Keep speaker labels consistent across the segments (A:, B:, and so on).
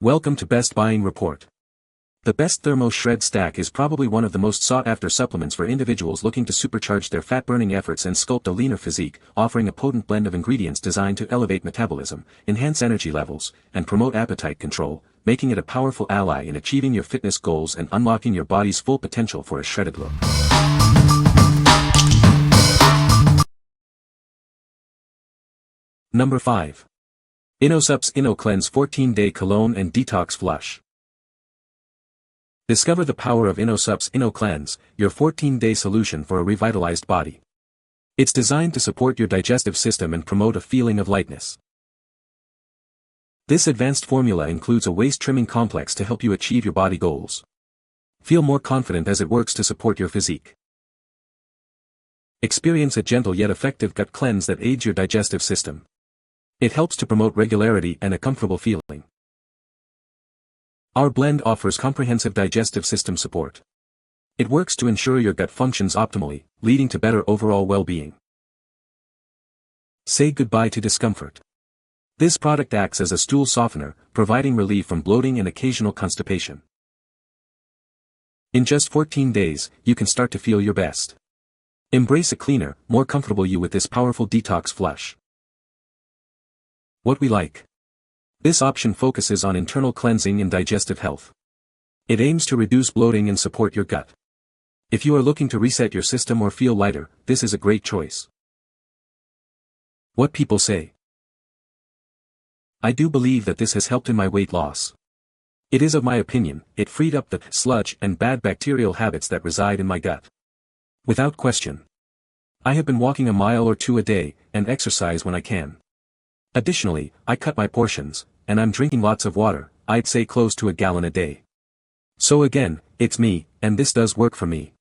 A: Welcome to Best Buying Report. The Best Thermo Shred Stack is probably one of the most sought-after supplements for individuals looking to supercharge their fat-burning efforts and sculpt a leaner physique, offering a potent blend of ingredients designed to elevate metabolism, enhance energy levels, and promote appetite control, making it a powerful ally in achieving your fitness goals and unlocking your body's full potential for a shredded look. Number 5. InnoSupps Inno Cleanse 14-Day Cologne and Detox Flush. Discover the power of InnoSupps Inno Cleanse, your 14-day solution for a revitalized body. It's designed to support your digestive system and promote a feeling of lightness. This advanced formula includes a waist-trimming complex to help you achieve your body goals. Feel more confident as it works to support your physique. Experience a gentle yet effective gut cleanse that aids your digestive system. It helps to promote regularity and a comfortable feeling. Our blend offers comprehensive digestive system support. It works to ensure your gut functions optimally, leading to better overall well-being. Say goodbye to discomfort. This product acts as a stool softener, providing relief from bloating and occasional constipation. In just 14 days, you can start to feel your best. Embrace a cleaner, more comfortable you with this powerful detox flush. What we like. This option focuses on internal cleansing and digestive health. It aims to reduce bloating and support your gut. If you are looking to reset your system or feel lighter, this is a great choice. What people say. I do believe that this has helped in my weight loss. It is of my opinion, it freed up the sludge and bad bacterial habits that reside in my gut. Without question. I have been walking a mile or two a day, and exercise when I can. Additionally, I cut my portions, and I'm drinking lots of water, I'd say close to a gallon a day. So again, it's me, and this does work for me.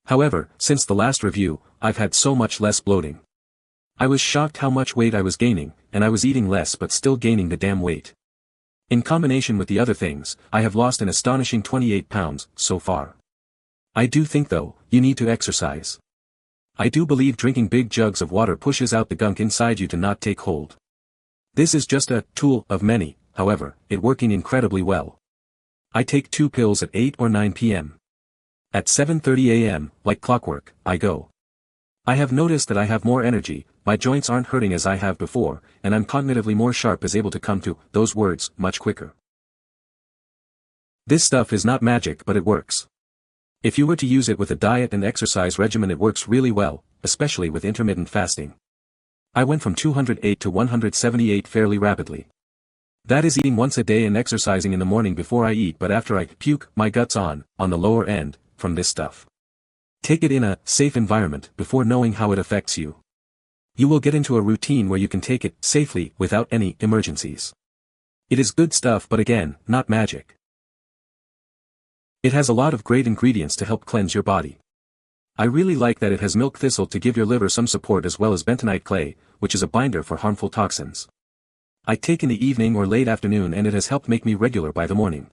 A: However, since the last review, I've had so much less bloating. I was shocked how much weight I was gaining, and I was eating less but still gaining the damn weight. In combination with the other things, I have lost an astonishing 28 pounds, so far. I do think though, you need to exercise. I do believe drinking big jugs of water pushes out the gunk inside you to not take hold. This is just a tool of many, however, it working incredibly well. I take 2 pills at 8 or 9 p.m. At 7:30 a.m., like clockwork, I go. I have noticed that I have more energy, my joints aren't hurting as I have before, and I'm cognitively more sharp as able to come to those words much quicker. This stuff is not magic but it works. If you were to use it with a diet and exercise regimen it works really well, especially with intermittent fasting. I went from 208 to 178 fairly rapidly. That is eating once a day and exercising in the morning before I eat but after I puke my guts on the lower end, from this stuff. Take it in a safe environment before knowing how it affects you. You will get into a routine where you can take it safely without any emergencies. It is good stuff but again, not magic. It has a lot of great ingredients to help cleanse your body. I really like that it has milk thistle to give your liver some support as well as bentonite clay, which is a binder for harmful toxins. I take in the evening or late afternoon and it has helped make me regular by the morning.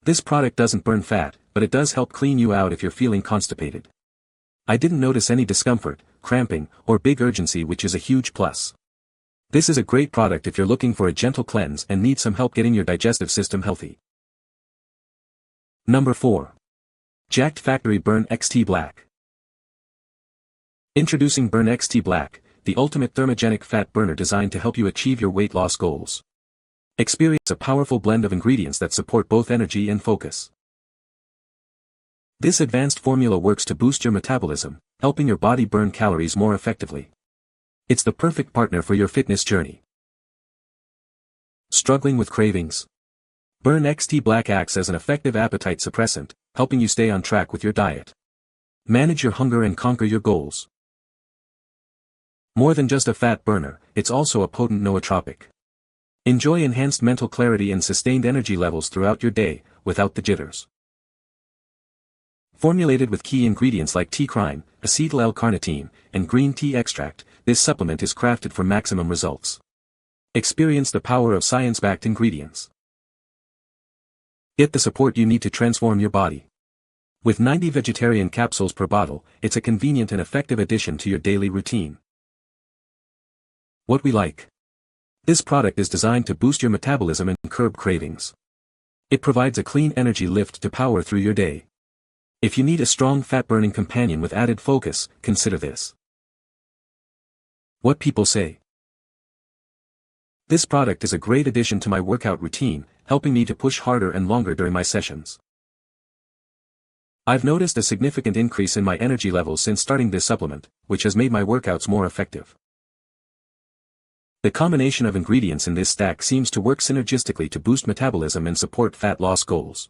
A: This product doesn't burn fat, but it does help clean you out if you're feeling constipated. I didn't notice any discomfort, cramping, or big urgency which is a huge plus. This is a great product if you're looking for a gentle cleanse and need some help getting your digestive system healthy. Number 4. Jacked Factory Burn XT Black. Introducing Burn XT Black, the ultimate thermogenic fat burner designed to help you achieve your weight loss goals. Experience a powerful blend of ingredients that support both energy and focus. This advanced formula works to boost your metabolism, helping your body burn calories more effectively. It's the perfect partner for your fitness journey. Struggling with cravings? Burn XT Black acts as an effective appetite suppressant, helping you stay on track with your diet. Manage your hunger and conquer your goals. More than just a fat burner, it's also a potent nootropic. Enjoy enhanced mental clarity and sustained energy levels throughout your day, without the jitters. Formulated with key ingredients like T-crine, acetyl L-carnitine, and green tea extract, this supplement is crafted for maximum results. Experience the power of science-backed ingredients. Get the support you need to transform your body. With 90 vegetarian capsules per bottle, it's a convenient and effective addition to your daily routine. What we like. This product is designed to boost your metabolism and curb cravings. It provides a clean energy lift to power through your day. If you need a strong fat-burning companion with added focus, consider this. What people say. This product is a great addition to my workout routine, helping me to push harder and longer during my sessions. I've noticed a significant increase in my energy levels since starting this supplement, which has made my workouts more effective. The combination of ingredients in this stack seems to work synergistically to boost metabolism and support fat loss goals.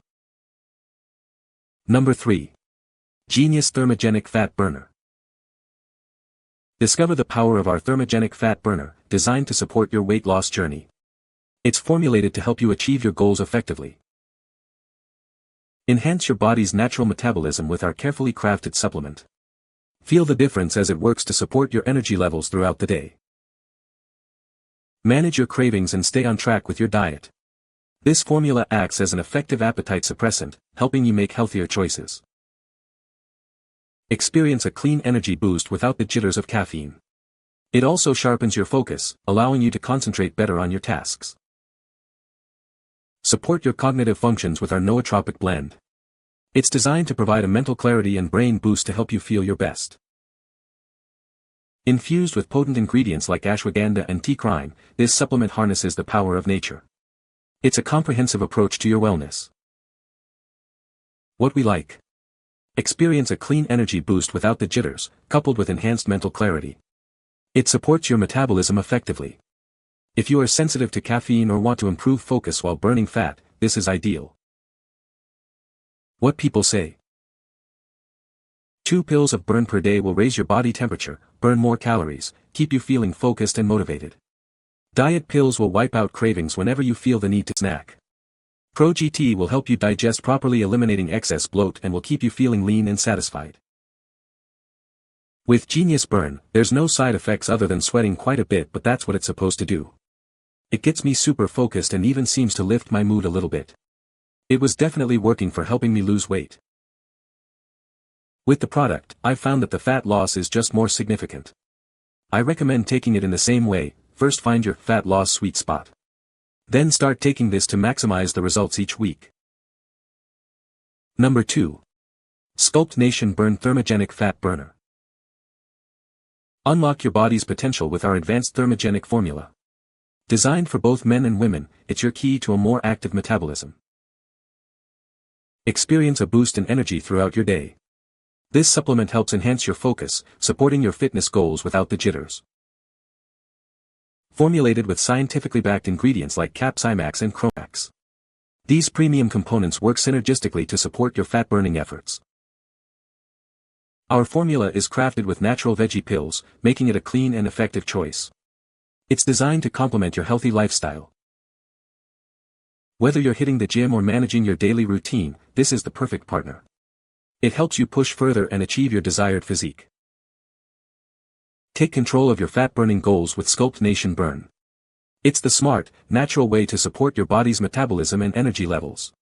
A: Number 3. Genius Thermogenic Fat Burner. Discover the power of our Thermogenic Fat Burner, designed to support your weight loss journey. It's formulated to help you achieve your goals effectively. Enhance your body's natural metabolism with our carefully crafted supplement. Feel the difference as it works to support your energy levels throughout the day. Manage your cravings and stay on track with your diet. This formula acts as an effective appetite suppressant, helping you make healthier choices. Experience a clean energy boost without the jitters of caffeine. It also sharpens your focus, allowing you to concentrate better on your tasks. Support your cognitive functions with our nootropic blend. It's designed to provide a mental clarity and brain boost to help you feel your best. Infused with potent ingredients like ashwagandha and tea crine, this supplement harnesses the power of nature. It's a comprehensive approach to your wellness. What we like. Experience a clean energy boost without the jitters, coupled with enhanced mental clarity. It supports your metabolism effectively. If you are sensitive to caffeine or want to improve focus while burning fat, this is ideal. What people say. 2 pills of burn per day will raise your body temperature, burn more calories, keep you feeling focused and motivated. Diet pills will wipe out cravings whenever you feel the need to snack. Pro GT will help you digest properly, eliminating excess bloat, and will keep you feeling lean and satisfied. With Genius Burn, there's no side effects other than sweating quite a bit, but that's what it's supposed to do. It gets me super focused and even seems to lift my mood a little bit. It was definitely working for helping me lose weight. With the product, I've found that the fat loss is just more significant. I recommend taking it in the same way. First find your fat loss sweet spot. Then start taking this to maximize the results each week. Number 2. Sculpt Nation Burn Thermogenic Fat Burner. Unlock your body's potential with our advanced thermogenic formula. Designed for both men and women, it's your key to a more active metabolism. Experience a boost in energy throughout your day. This supplement helps enhance your focus, supporting your fitness goals without the jitters. Formulated with scientifically backed ingredients like capsimax and chromax. These premium components work synergistically to support your fat-burning efforts. Our formula is crafted with natural veggie pills, making it a clean and effective choice. It's designed to complement your healthy lifestyle. Whether you're hitting the gym or managing your daily routine, this is the perfect partner. It helps you push further and achieve your desired physique. Take control of your fat-burning goals with Sculpt Nation Burn. It's the smart, natural way to support your body's metabolism and energy levels.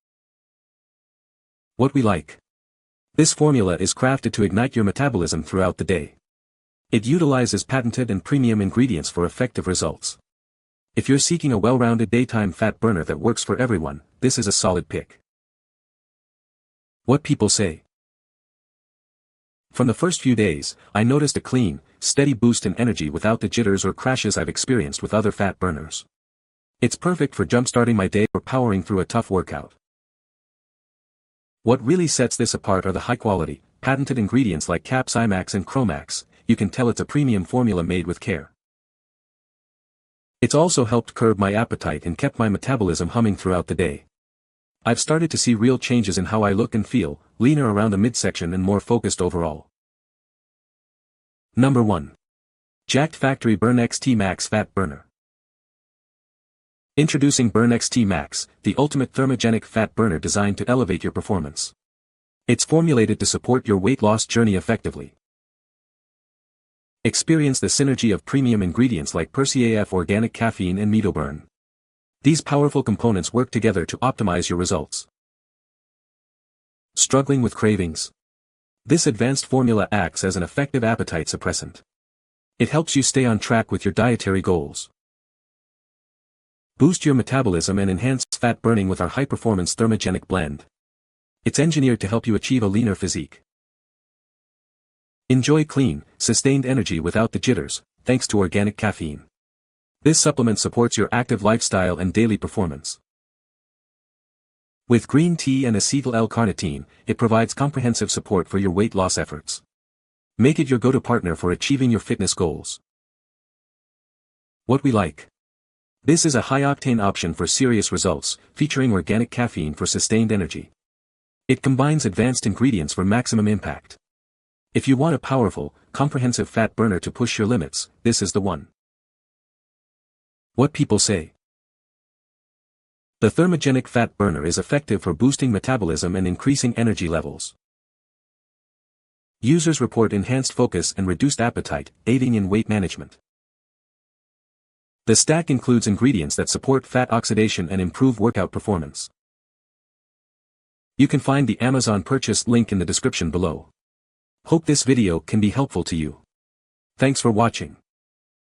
A: What we like. This formula is crafted to ignite your metabolism throughout the day. It utilizes patented and premium ingredients for effective results. If you're seeking a well-rounded daytime fat burner that works for everyone, this is a solid pick. What people say. From the first few days, I noticed a clean, steady boost in energy without the jitters or crashes I've experienced with other fat burners. It's perfect for jump-starting my day or powering through a tough workout. What really sets this apart are the high-quality, patented ingredients like capsimax and chromax. You can tell it's a premium formula made with care. It's also helped curb my appetite and kept my metabolism humming throughout the day. I've started to see real changes in how I look and feel, leaner around the midsection and more focused overall. Number 1. Jacked Factory Burn XT Max Fat Burner. Introducing Burn XT Max, the ultimate thermogenic fat burner designed to elevate your performance. It's formulated to support your weight loss journey effectively. Experience the synergy of premium ingredients like PerCaf organic caffeine and MetoBurn. These powerful components work together to optimize your results. Struggling with cravings? This advanced formula acts as an effective appetite suppressant. It helps you stay on track with your dietary goals. Boost your metabolism and enhance fat burning with our high-performance thermogenic blend. It's engineered to help you achieve a leaner physique. Enjoy clean, sustained energy without the jitters, thanks to organic caffeine. This supplement supports your active lifestyle and daily performance. With green tea and acetyl L-carnitine, it provides comprehensive support for your weight loss efforts. Make it your go-to partner for achieving your fitness goals. What we like. This is a high-octane option for serious results, featuring organic caffeine for sustained energy. It combines advanced ingredients for maximum impact. If you want a powerful, comprehensive fat burner to push your limits, this is the one. What people say. The Thermogenic Fat Burner is effective for boosting metabolism and increasing energy levels. Users report enhanced focus and reduced appetite, aiding in weight management. The stack includes ingredients that support fat oxidation and improve workout performance. You can find the Amazon purchase link in the description below. Hope this video can be helpful to you. Thanks for watching.